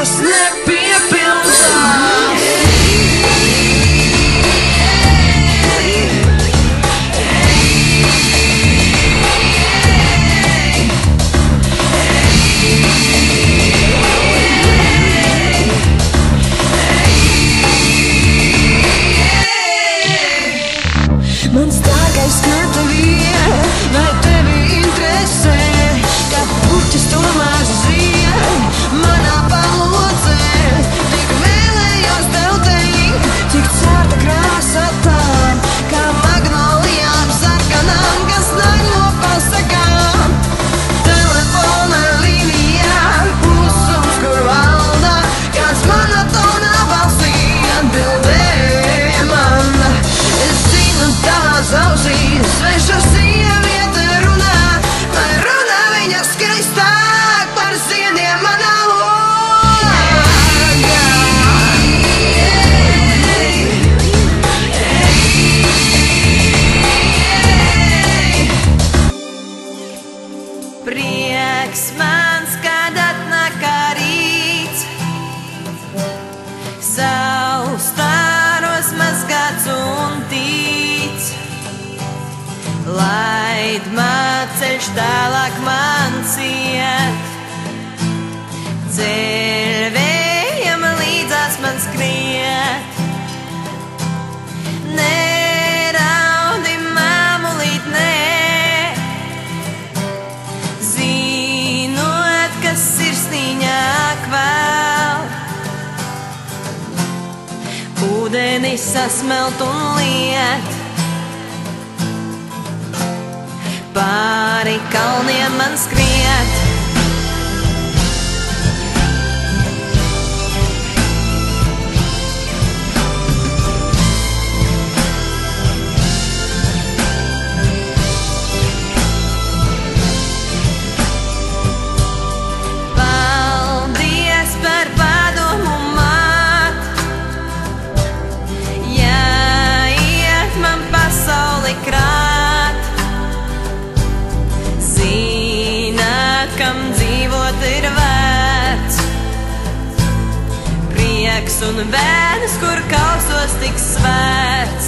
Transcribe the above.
kas nepiepildās. Mans dārgais, kā tev ir, vai tevi interesē, kā puķis tomēr zien manā palodzē? Tik vēlējos tev teikt, cik cērta krāsa tām, kā magnolijām sarkanām, kas nāk no pasakām. Telefona līnijā klusums, kur valda kāds monotonā balsī atbildēja man. Es zinu, tavās ausīs sveša sieviete runā, vai runā viņa skaistāk par ziediem manā logā. Prieks mans, kad atnāk kā rīts, saules stāros mazgāts un tīts. Laid man ceļš tālāk man ciet, ceļvējam līdzās man skriet. Neraudi, māmulīt, nē, zinot, kas sirsniņā kvēl. Ūdenis sasmelt un liet, pāri kalniem man skriet. Paldies par padomu, māt, ja iet man pasauli krāt. Zināt, kam dzīvot ir vērts, prieks un bēdas, kur kausos tik svērts.